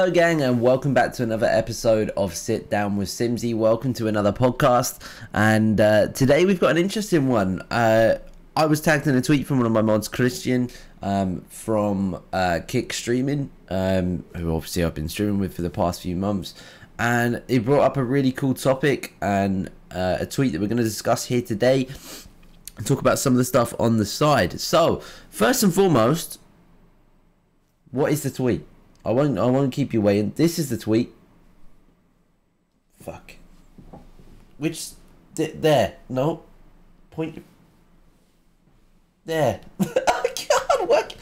Hello gang, and welcome back to another episode of Sit Down with Siimssyy. Welcome to another podcast, and today we've got an interesting one. I was tagged in a tweet from one of my mods, Christian, from Kick Streaming, who obviously I've been streaming with for the past few months, and it brought up a really cool topic and a tweet that we're going to discuss here today and talk about some of the stuff on the side. So first and foremost, what is the tweet? I won't keep you waiting. This is the tweet. Fuck. Which there? No. Point. There. I can't work.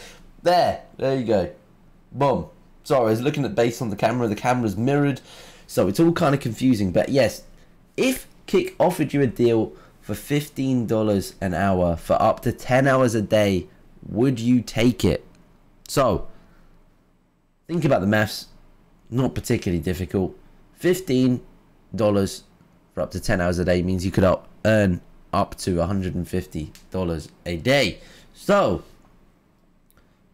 There you go. Boom. Sorry, I was looking at base on the camera. The camera's mirrored, so it's all kind of confusing. But yes, if Kick offered you a deal for $15 an hour for up to 10 hours a day, would you take it? So think about the maths, not particularly difficult. $15 for up to 10 hours a day means you could earn up to $150 a day. So,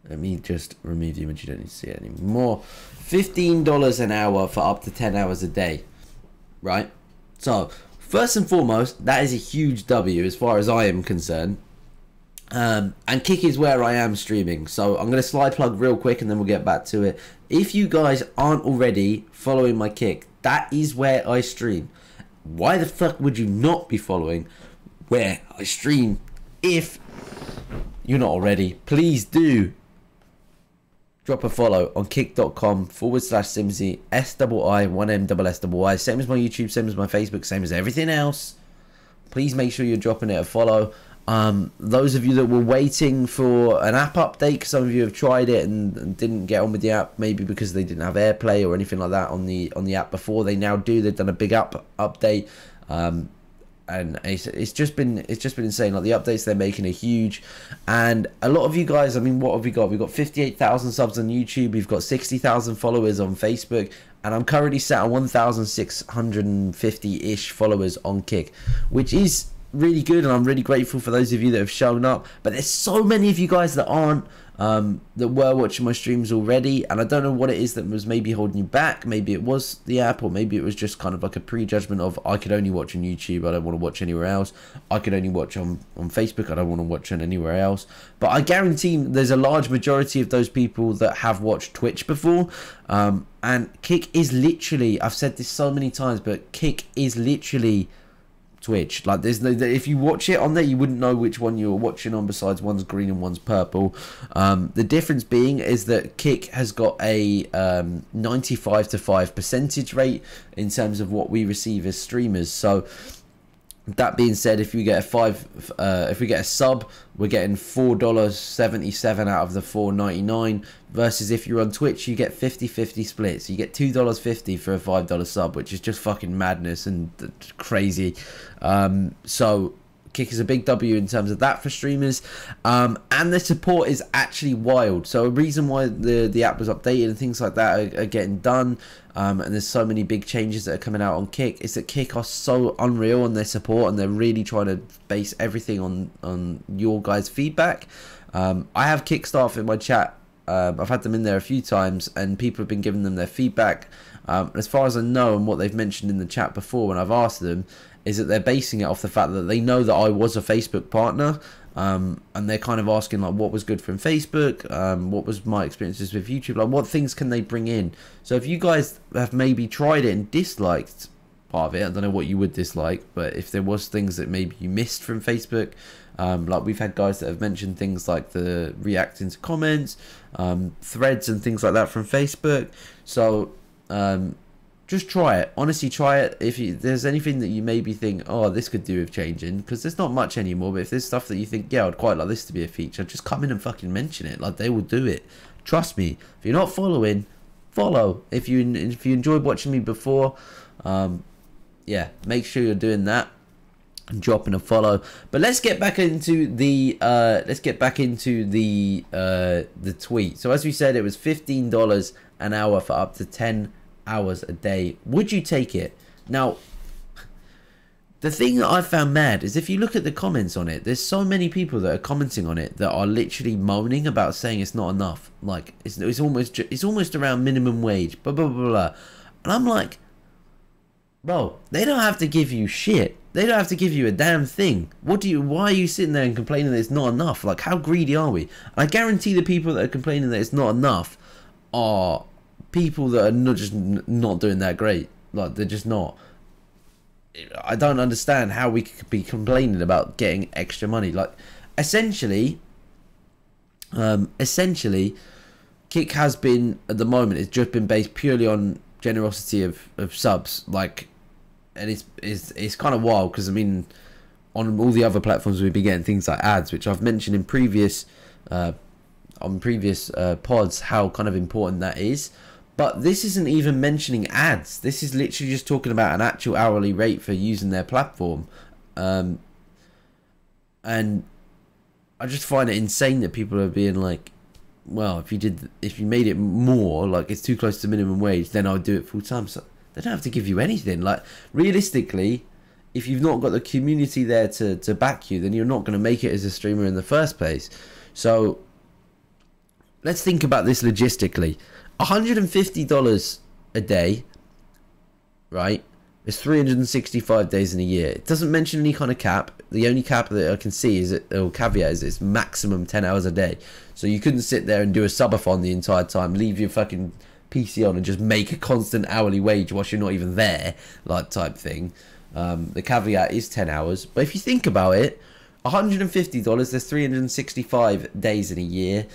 let me just remove the image, you don't need to see it anymore. $15 an hour for up to 10 hours a day, right? So, first and foremost, that is a huge W as far as I am concerned. And Kick is where I am streaming, so I'm going to slide plug real quick and then we'll get back to it. If you guys aren't already following my Kick, that is where I stream. Why the fuck would you not be following where I stream if you're not already? Please do drop a follow on kick.com/Siimssyy, SII1MSSY. Same as my YouTube, same as my Facebook, same as everything else. Please make sure you're dropping it a follow. Those of you that were waiting for an app update, because some of you have tried it and didn't get on with the app, maybe because they didn't have AirPlay or anything like that on the app before, they now do. They've done a big update, and it's just been insane. Like, the updates they're making are huge, and a lot of you guys, I mean, what have we got? We've got 58,000 subs on YouTube. We've got 60,000 followers on Facebook, and I'm currently sat on 1,650-ish followers on Kick, which is really good, and I'm really grateful for those of you that have shown up. But there's so many of you guys that aren't, that were watching my streams already, and I don't know what it is that was maybe holding you back. Maybe it was the app, or maybe it was just kind of like a prejudgment of, I could only watch on YouTube, I don't want to watch anywhere else. I could only watch on Facebook, I don't want to watch on anywhere else. But I guarantee there's a large majority of those people that have watched Twitch before, and Kick is literally, I've said this so many times, but Kick is literally Twitch. Like, there's no, if you watch it on there, you wouldn't know which one you were watching on, besides one's green and one's purple. The difference being is that Kick has got a 95% rate in terms of what we receive as streamers. So that being said, if you get if we get a sub, we're getting $4.77 out of the $4.99, versus if you're on Twitch, you get 50-50 splits. You get $2.50 for a $5 sub, which is just fucking madness and crazy. So Kick is a big W in terms of that for streamers, and the support is actually wild. So a reason why the app was updated and things like that are getting done, and there's so many big changes that are coming out on Kick, is that Kick are so unreal on their support, and they're really trying to base everything on your guys' feedback. I have Kick staff in my chat. I've had them in there a few times, and people have been giving them their feedback. As far as I know, and what they've mentioned in the chat before when I've asked them, is that they're basing it off the fact that they know that I was a Facebook partner, and they're kind of asking, like, what was good from Facebook, what was my experiences with YouTube, like, what things can they bring in. So if you guys have maybe tried it and disliked part of it, I don't know what you would dislike, but if there was things that maybe you missed from Facebook, like, we've had guys that have mentioned things like the reacting to comments, threads and things like that from Facebook. So just try it. Honestly, try it. If there's anything that you maybe think, oh, this could do with changing, because there's not much anymore, but if there's stuff that you think, yeah, I'd quite like this to be a feature, just come in and fucking mention it. Like, they will do it. Trust me. If you're not following, follow. If you enjoyed watching me before, yeah, make sure you're doing that and dropping a follow. But let's get back into the the tweet. So as we said, it was $15 an hour for up to 10 hours a day. Would you take it? Now, The thing that I found mad is if you look at the comments on it, there's so many people that are commenting on it that are literally moaning about saying it's not enough. Like it's almost around minimum wage, blah blah blah blah. And I'm like, bro, they don't have to give you shit. They don't have to give you a damn thing. Why are you sitting there and complaining that it's not enough? Like, how greedy are we? I guarantee the people that are complaining that it's not enough are people that are not doing that great. Like, they're just not. I don't understand how we could be complaining about getting extra money. Like, essentially, Kick has been, at the moment, it's just been based purely on generosity of subs. Like, and it's kind of wild because, I mean, on all the other platforms we've been getting things like ads, which I've mentioned in previous pods how kind of important that is. But this isn't even mentioning ads. This is literally just talking about an actual hourly rate for using their platform. And I just find it insane that people are being like, well, if you made it more, like it's too close to minimum wage, then I'll do it full time. So they don't have to give you anything. Like, realistically, if you've not got the community there to back you, then you're not going to make it as a streamer in the first place. So let's think about this logistically. $150 a day, right? It's 365 days in a year. It doesn't mention any kind of cap. The only cap that I can see is caveat is it's maximum 10 hours a day. So you couldn't sit there and do a subathon the entire time, leave your fucking PC on and just make a constant hourly wage whilst you're not even there, like type thing. The caveat is 10 hours. But if you think about it, $150, there's 365 days in a year.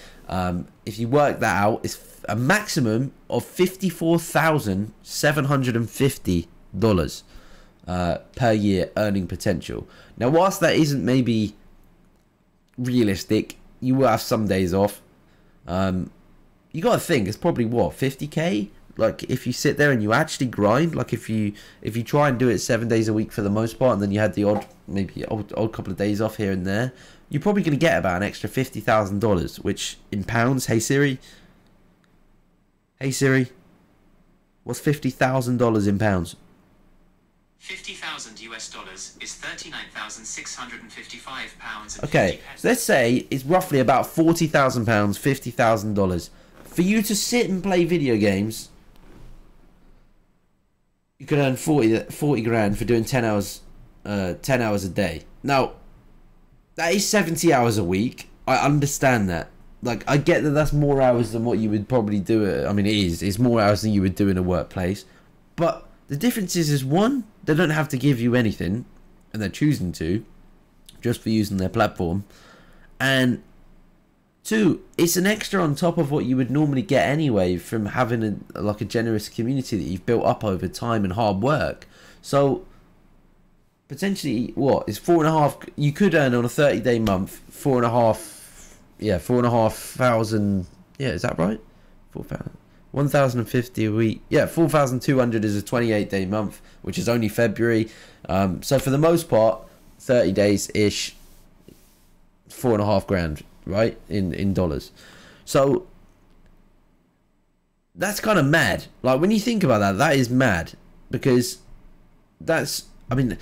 If you work that out, it's a maximum of $54,750 per year earning potential. Now, whilst that isn't maybe realistic, you will have some days off. You got to think it's probably what, 50k? Like, if you sit there and you actually grind, like if you try and do it 7 days a week for the most part, and then you had the odd couple of days off here and there, you're probably going to get about an extra $50,000, which in pounds, hey Siri, what's $50,000 in pounds? 50,000 US dollars is 39,655 pounds. Okay, so let's say it's roughly about 40,000 pounds, $50,000. For you to sit and play video games, you could earn 40 grand for doing 10 hours a day. Now, that is 70 hours a week. I understand that. Like, I get that that's more hours than what you would probably do. I mean, it's more hours than you would do in a workplace. But the difference is one, they don't have to give you anything, and they're choosing to, just for using their platform. And two, it's an extra on top of what you would normally get anyway from having a generous community that you've built up over time and hard work. So potentially, what is 4.5? You could earn on a 30-day month 4.5. Yeah, 4,500. Yeah, is that right? 4,000. 1,050 a week. Yeah, 4,200 is a 28-day month, which is only February. So for the most part, 30 days ish, 4.5 grand, right? In dollars. So that's kind of mad. Like, when you think about that, that is mad, because that's, I mean,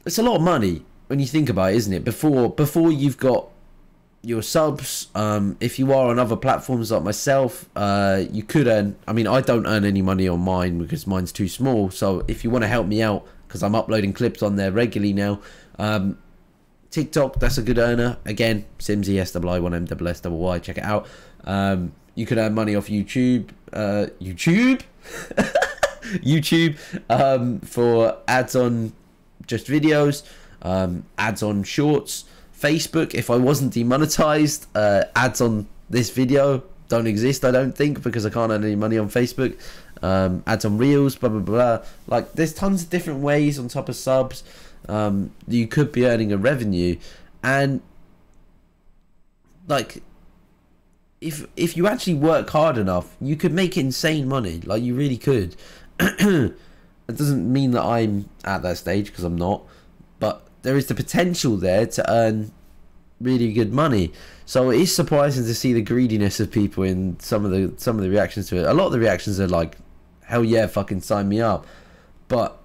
it's a lot of money when you think about it, isn't it? Before you've got your subs, if you are on other platforms like myself, you could earn, I mean, I don't earn any money on mine because mine's too small. So if you want to help me out, because I'm uploading clips on there regularly now, TikTok, that's a good earner. Again, Siimssyy, SIIMSSY, check it out. You could earn money off YouTube, YouTube for ads on just videos, ads on shorts. Facebook, if I wasn't demonetized, ads on this video don't exist, I don't think, because I can't earn any money on Facebook. Ads on reels, blah blah blah. Like, there's tons of different ways on top of subs you could be earning a revenue. And like, if you actually work hard enough, you could make insane money. Like, you really could. It doesn't mean that I'm at that stage, because I'm not, but there is the potential there to earn really good money. So it is surprising to see the greediness of people in some of the reactions to it. A lot of the reactions are like, hell yeah, fucking sign me up. But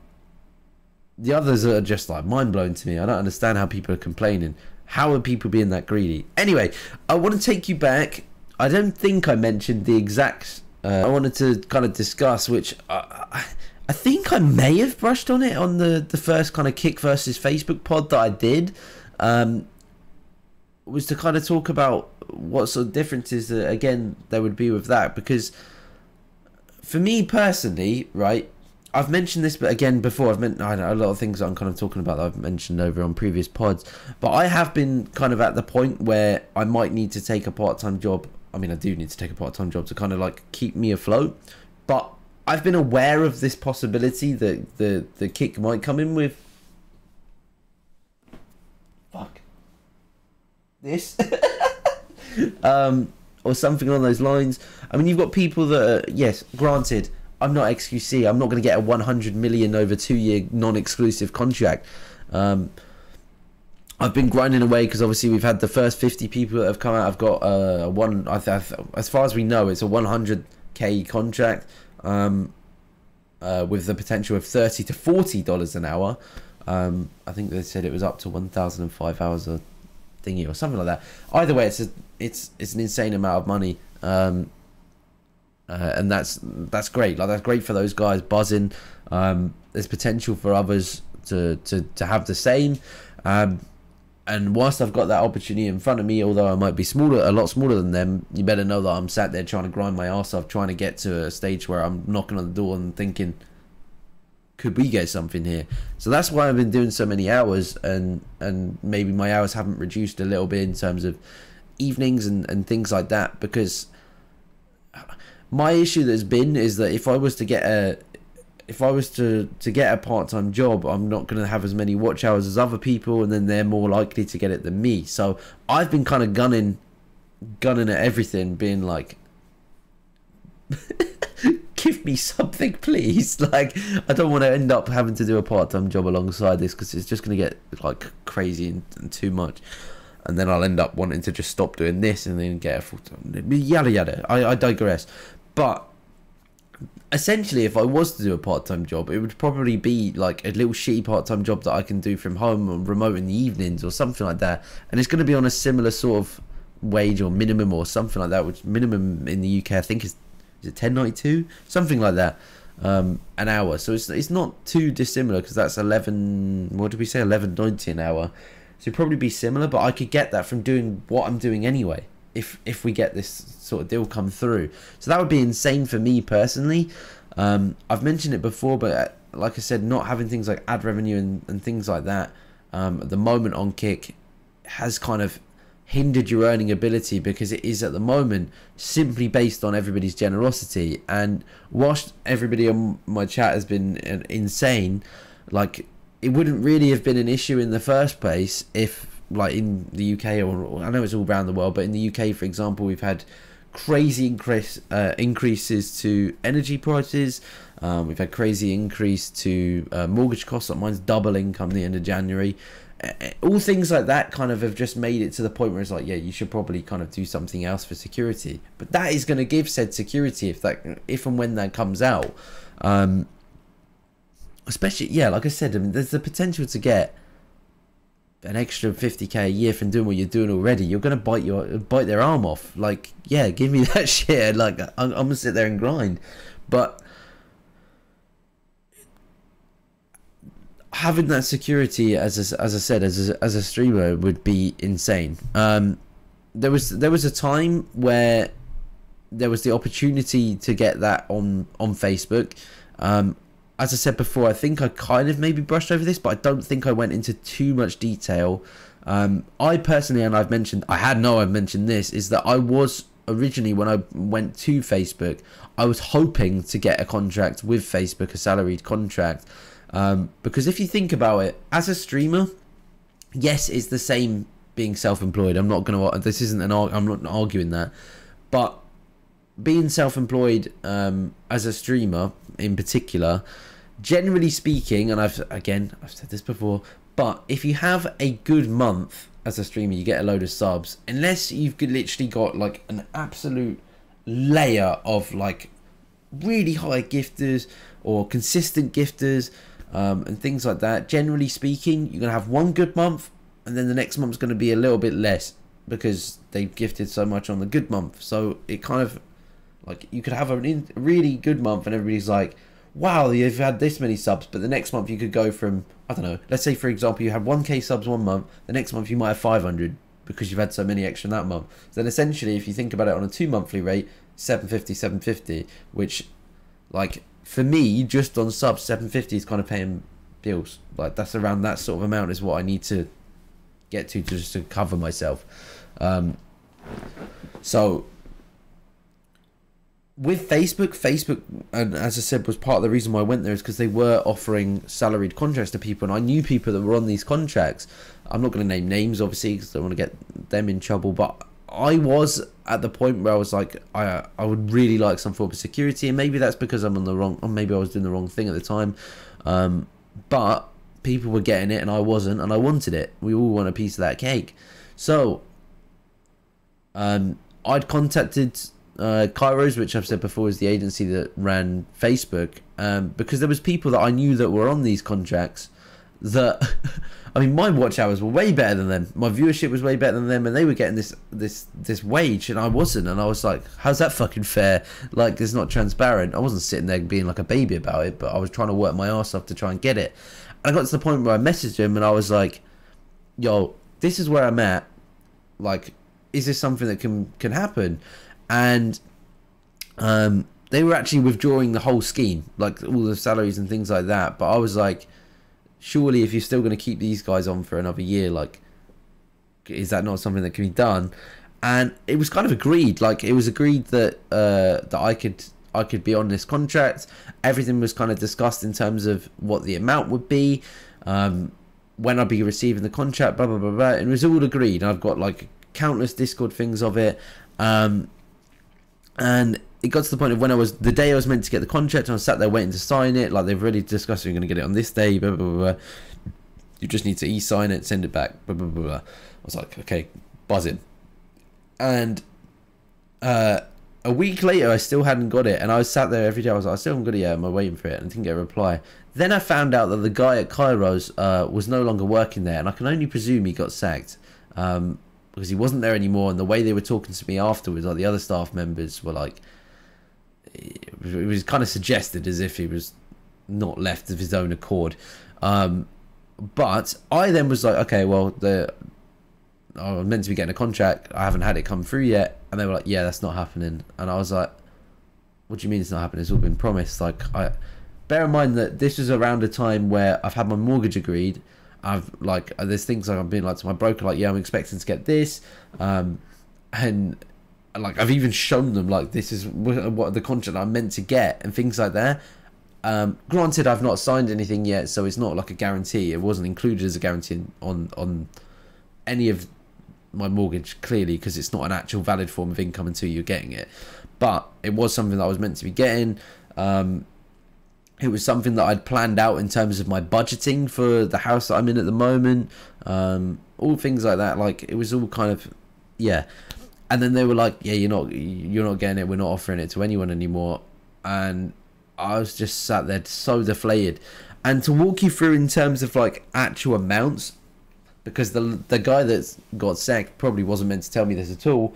The others are just like mind-blowing to me. I don't understand how people are complaining. How are people being that greedy? Anyway, I want to take you back. I don't think I mentioned the exact... I wanted to kind of discuss, which I think I may have brushed on it on the first kind of Kick versus Facebook pod that I did. Was to kind of talk about what sort of differences, again, there would be with that. Because for me personally, right... I've mentioned this, but again, before I know a lot of things I'm kind of talking about that I've mentioned over on previous pods, but I have been kind of at the point where I might need to take a part-time job. I mean, I do need to take a part-time job to kind of like keep me afloat, but I've been aware of this possibility that the Kick might come in with this or something along those lines. I mean, you've got people that are, yes, granted, I'm not XQC. I'm not going to get a 100 million over 2-year non-exclusive contract. I've been grinding away because obviously we've had the first 50 people that have come out. I've got as far as we know, it's a 100k contract with the potential of $30 to $40 an hour. I think they said it was up to 1,005 hours a thingy or something like that. Either way, it's an insane amount of money. And that's great. Like, that's great for those guys buzzing. There's potential for others to have the same. And whilst I've got that opportunity in front of me, although I might be a lot smaller than them, you better know that I'm sat there trying to grind my ass off, trying to get to a stage where I'm knocking on the door and thinking, could we get something here? So that's why I've been doing so many hours, and maybe my hours haven't reduced a little bit in terms of evenings and things like that, because my issue that's been is that if I was to get a part-time job, I'm not going to have as many watch hours as other people, and then they're more likely to get it than me. So I've been kind of gunning at everything, being like, give me something, please. Like, I don't want to end up having to do a part-time job alongside this, because it's just going to get like crazy and too much. And then I'll end up wanting to just stop doing this and then get a full-time, yada yada. I digress. But essentially, if I was to do a part-time job, it would probably be like a little shitty part-time job that I can do from home or remote in the evenings or something like that. And it's going to be on a similar sort of wage or minimum or something like that, which minimum in the UK I think is it 10.92, something like that, an hour. So it's not too dissimilar, because that's 11.90 an hour. So it'd probably be similar, but I could get that from doing what I'm doing anyway, if we get this sort of deal come through. So that would be insane for me personally. I've mentioned it before, but like I said, not having things like ad revenue and things like that at the moment on Kick has kind of hindered your earning ability, because it is at the moment simply based on everybody's generosity. And whilst everybody on my chat has been insane, like, it wouldn't really have been an issue in the first place if, like, in the UK, or I know it's all around the world, but in the UK, for example, we've had crazy increases to energy prices. We've had crazy increase to mortgage costs. Like, mine's doubling come the end of January. All things like that kind of have just made it to the point where it's like, yeah, you should probably kind of do something else for security. But that is going to give said security if and when that comes out. Especially, yeah, like I said, I mean, there's the potential to get an extra 50k a year from doing what you're doing already. You're gonna bite their arm off. Like, yeah, give me that shit. Like, I'm gonna sit there and grind. But having that security, as I said, as a streamer, would be insane. There was a time where there was the opportunity to get that on Facebook. As I said before, I think I kind of maybe brushed over this, but I don't think I went into too much detail. I personally, and I've mentioned this, is that I was originally, when I went to Facebook, I was hoping to get a contract with Facebook, a salaried contract. Because if you think about it, as a streamer, yes, it's the same being self-employed. I'm not arguing that. But being self-employed as a streamer in particular, generally speaking, and I've said this before, but if you have a good month as a streamer, you get a load of subs, unless you've literally got like an absolute layer of like really high gifters or consistent gifters, and things like that. Generally speaking, you're gonna have one good month, and then the next month's gonna be a little bit less because they've gifted so much on the good month. So it kind of like you could have a really good month, and everybody's like, wow, you've had this many subs, but the next month you could go from, I don't know, let's say for example you had 1k subs one month, the next month you might have 500 because you've had so many extra in that month. So then essentially if you think about it on a 2 monthly rate, 750, which like for me just on subs 750 is kind of paying bills. Like that's around that sort of amount is what I need to get to just to cover myself. So with Facebook, and as I said, was part of the reason why I went there is because they were offering salaried contracts to people, and I knew people that were on these contracts. I'm not going to name names, obviously, because I don't want to get them in trouble, but I was at the point where I was like, I would really like some form of security, and maybe that's because I'm on the wrong, or maybe I was doing the wrong thing at the time, but people were getting it and I wasn't, and I wanted it. We all want a piece of that cake. So I'd contacted Kairos, which I've said before is the agency that ran Facebook, because there was people that I knew that were on these contracts that I mean my watch hours were way better than them, my viewership was way better than them, and they were getting this wage and I wasn't, and I was like, how's that fucking fair? Like, it's not transparent. I wasn't sitting there being like a baby about it, but I was trying to work my ass off to try and get it. And I got to the point where I messaged him and I was like, yo, this is where I'm at, like, is this something that can happen? And they were actually withdrawing the whole scheme, like all the salaries and things like that. But I was like, surely if you're still going to keep these guys on for another year, like, is that not something that can be done? And it was kind of agreed. Like, it was agreed that that I could be on this contract. Everything was kind of discussed in terms of what the amount would be, when I'd be receiving the contract, blah blah blah blah. And it was all agreed. I've got like countless Discord things of it. And it got to the point of when the day I was meant to get the contract, and I was sat there waiting to sign it. Like, they've already discussed, you're going to get it on this day, blah, blah, blah, blah. You just need to e-sign it, send it back, blah, blah, blah, blah. I was like, okay, buzzing. And a week later, I still hadn't got it. And I was sat there every day. I was like, I still haven't got it yet. Am I waiting for it? And I didn't get a reply. Then I found out that the guy at Kairos was no longer working there. And I can only presume he got sacked. Because he wasn't there anymore, and the way they were talking to me afterwards, like the other staff members were like, it was kind of suggested as if he was not left of his own accord. But I then was like, okay, well, I was meant to be getting a contract, I haven't had it come through yet, and they were like, yeah, that's not happening. And I was like, what do you mean it's not happening? It's all been promised. Like, bear in mind that this was around a time where I've had my mortgage agreed. I've like, there's things like I'm being like to my broker, like, yeah, I'm expecting to get this, and like I've even shown them like this is what the contract I'm meant to get and things like that. Granted, I've not signed anything yet, so it's not like a guarantee. It wasn't included as a guarantee on any of my mortgage, clearly, because it's not an actual valid form of income until you're getting it. But it was something that I was meant to be getting. It was something that I'd planned out in terms of my budgeting for the house that I'm in at the moment. All things like that. Like, it was all kind of, yeah. And then they were like, yeah, you're not getting it. We're not offering it to anyone anymore. And I was just sat there so deflated. And to walk you through in terms of like actual amounts, because the guy that's got sacked probably wasn't meant to tell me this at all.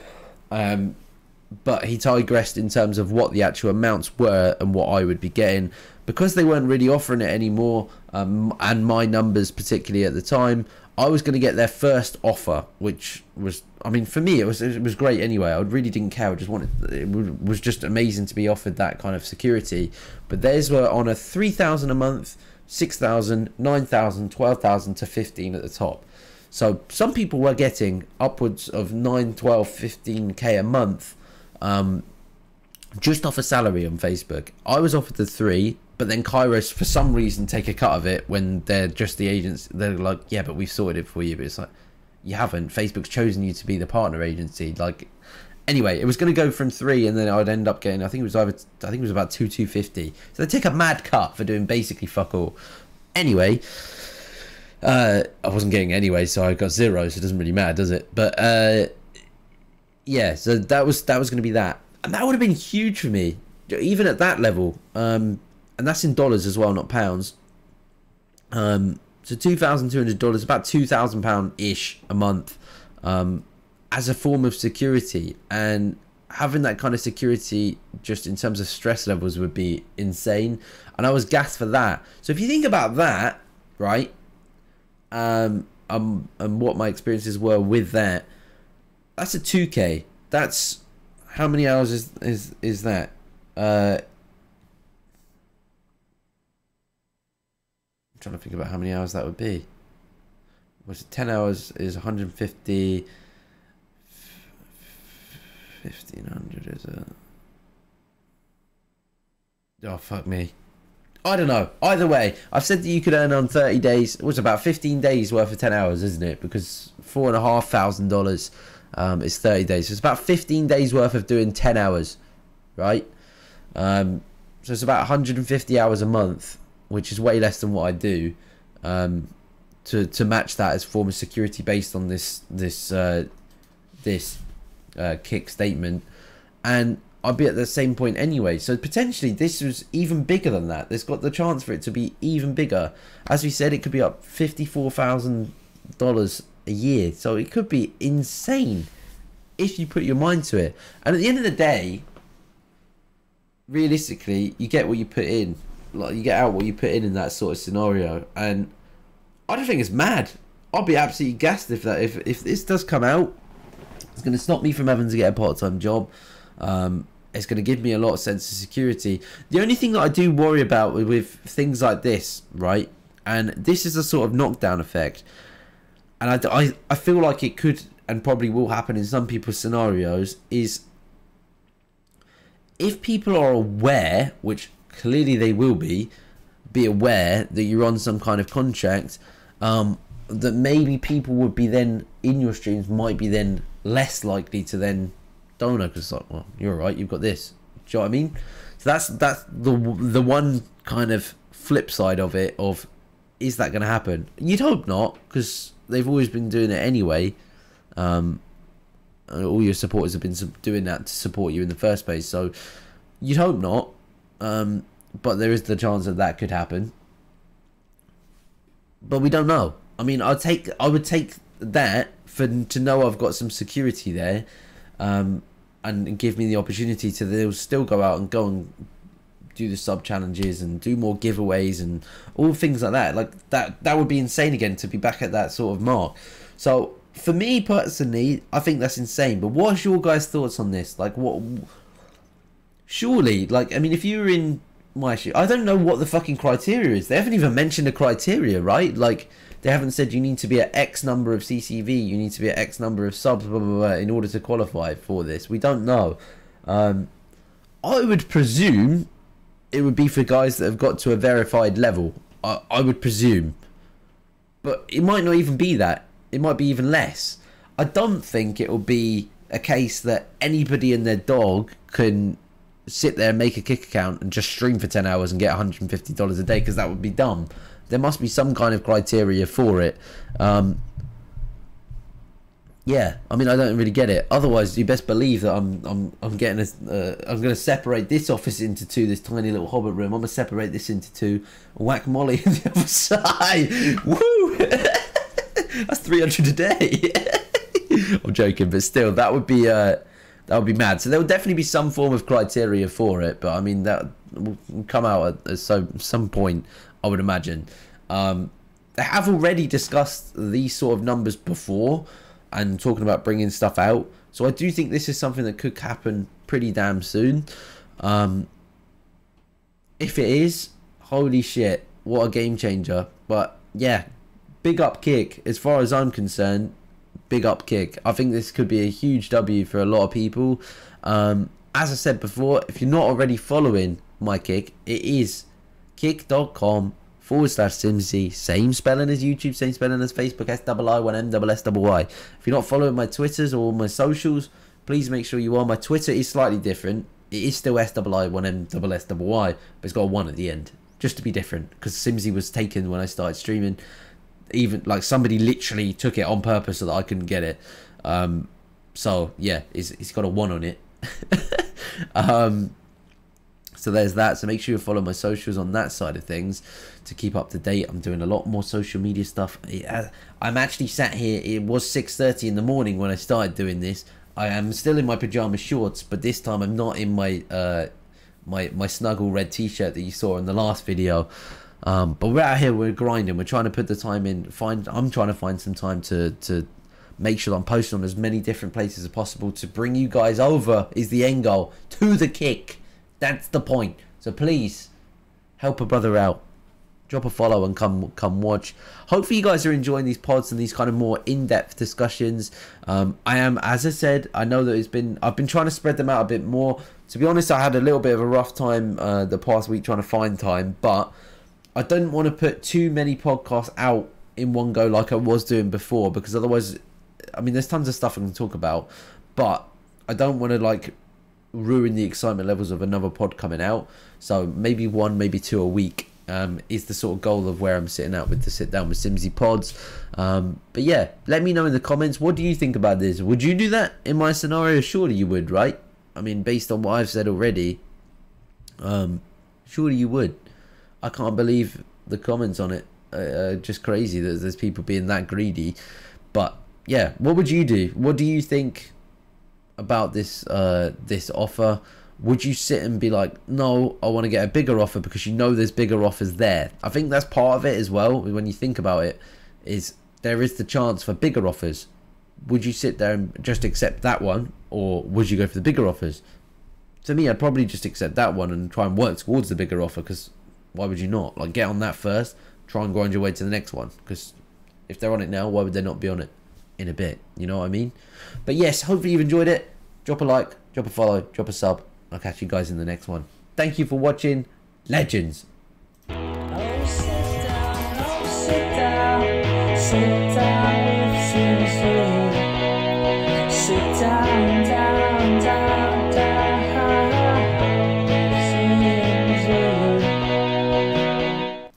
But he digressed in terms of what the actual amounts were and what I would be getting, because they weren't really offering it anymore. And my numbers, particularly at the time, I was going to get their first offer, which was, I mean, for me, it was great anyway. I really didn't care. I just wanted, it was just amazing to be offered that kind of security. But theirs were on a 3,000 a month, 6,000, 9,000, 12,000 to 15 at the top. So some people were getting upwards of 9, 12, 15k a month, just off a salary on Facebook. I was offered the 3, but then Kairos, for some reason, take a cut of it when they're just the agents. They're like, yeah, but we've sorted it for you. But it's like, you haven't. Facebook's chosen you to be the partner agency. Like, anyway, it was going to go from 3, and then I'd end up getting, I think it was about 250. So they take a mad cut for doing basically fuck all. Anyway, I wasn't getting it anyway, so I got 0. So it doesn't really matter, does it? But yeah, so that was going to be that, and that would have been huge for me, even at that level. And that's in dollars as well, not pounds. So $2,200, about £2,000 ish a month, as a form of security. And having that kind of security just in terms of stress levels would be insane. And I was gassed for that. So if you think about that, right, and what my experiences were with that, that's a 2K. That's how many hours is that? I'm trying to think about how many hours that would be. Was it 10 hours is 150, 1500 is a... Oh, fuck me. I don't know. Either way, I've said that you could earn on 30 days. It was about 15 days worth of 10 hours, isn't it? Because $4,500 is 30 days. So it's about 15 days worth of doing 10 hours, right? So it's about 150 hours a month, which is way less than what I do, to match that as form of security based on this kick statement. And I'll be at the same point anyway. So potentially this was even bigger than that. There's got the chance for it to be even bigger. As we said, it could be up $54,000 a year. So it could be insane if you put your mind to it. And at the end of the day, realistically, you get what you put in. Like, you get out what you put in that sort of scenario. And I don't think it's mad. I'll be absolutely gassed if this does come out. It's going to stop me from having to get a part-time job. It's going to give me a lot of sense of security. The only thing that I do worry about with things like this, right, and this is a sort of knockdown effect, and I feel like it could and probably will happen in some people's scenarios, is if people are aware, which clearly they will be aware that you're on some kind of contract, that maybe people would be then in your streams might be then less likely to then donor, because it's like, well, you're right, you've got this. Do you know what I mean? So that's the one kind of flip side of it, of is that going to happen? You'd hope not, because they've always been doing it anyway. All your supporters have been doing that to support you in the first place, so you'd hope not. But there is the chance that that could happen, but we don't know. I mean, I would take that to know I've got some security there, and give me the opportunity to they'll still go out and go and do the sub challenges and do more giveaways and all things like that. Like that would be insane again, to be back at that sort of mark. So for me personally, I think that's insane. But what's your guys' thoughts on this? Like, what? Surely, like, I mean, if you were in my shoe, I don't know what the fucking criteria is. They haven't even mentioned the criteria, right? Like, they haven't said you need to be at X number of CCV, you need to be at X number of subs, blah, blah, blah, in order to qualify for this. We don't know. I would presume it would be for guys that have got to a verified level. I would presume. But it might not even be that. It might be even less. I don't think it will be a case that anybody and their dog can sit there and make a kick account and just stream for 10 hours and get $150 a day, because that would be dumb. There must be some kind of criteria for it. Yeah, I mean, I don't really get it. Otherwise, you best believe that I'm getting I'm going to separate this office into two, this tiny little hobbit room. I'm going to separate this into two, whack Molly on the other side. Woo! That's 300 a day. I'm joking, but still, that would be mad. So there will definitely be some form of criteria for it, but I mean, that will come out at some point, I would imagine. They have already discussed these sort of numbers before and talking about bringing stuff out, so I do think this is something that could happen pretty damn soon. If it is, holy shit, what a game changer. But yeah, big up kick as far as I'm concerned. Big up kick. I think this could be a huge W for a lot of people. As I said before, if you're not already following my kick, it is kick.com/Siimssyy. Same spelling as YouTube, same spelling as Facebook, SII1MSSY. If you're not following my Twitters or my socials, please make sure you are. My Twitter is slightly different. It is still SII1MSSY, but it's got a 1 at the end, just to be different, because Siimssyy was taken when I started streaming. Even like somebody literally took it on purpose so that I couldn't get it. So yeah, it's got a 1 on it. So there's that. So make sure you follow my socials on that side of things to keep up to date. I'm doing a lot more social media stuff. I'm actually sat here. It was 6:30 in the morning when I started doing this. I am still in my pajama shorts, but this time I'm not in my my snuggle red t-shirt that you saw in the last video. But we're out here, we're grinding, we're trying to put the time in. I'm trying to find some time to make sure I'm posting on as many different places as possible to bring you guys over is the end goal to the kick. That's the point. So please help a brother out. Drop a follow and come watch. Hopefully you guys are enjoying these pods and these kind of more in-depth discussions. I am, as I said, I know that I've been trying to spread them out a bit more. To be honest, I had a little bit of a rough time the past week trying to find time, but I don't want to put too many podcasts out in one go like I was doing before, because otherwise, I mean, there's tons of stuff I can talk about, but I don't want to like ruin the excitement levels of another pod coming out. So maybe one, maybe two a week is the sort of goal of where I'm sitting at with the sit down with Siimssyy pods. But yeah, let me know in the comments, what do you think about this? Would you do that in my scenario? Surely you would, right? I mean, based on what I've said already, surely you would. I can't believe the comments on it are just crazy that there's people being that greedy. But yeah, what would you do? What do you think about this this offer? Would you sit and be like, no, I want to get a bigger offer, because you know there's bigger offers there? I think that's part of it as well. When you think about it, is there is the chance for bigger offers. Would you sit there and just accept that one, or would you go for the bigger offers? To me, I'd probably just accept that one and try and work towards the bigger offer, because why would you not? Like, get on that first, try and grind your way to the next one, because if they're on it now, why would they not be on it in a bit? You know what I mean? But yes, hopefully you've enjoyed it. Drop a like, drop a follow, drop a sub. I'll catch you guys in the next one. Thank you for watching. Legends. Oh, sit down, sit down.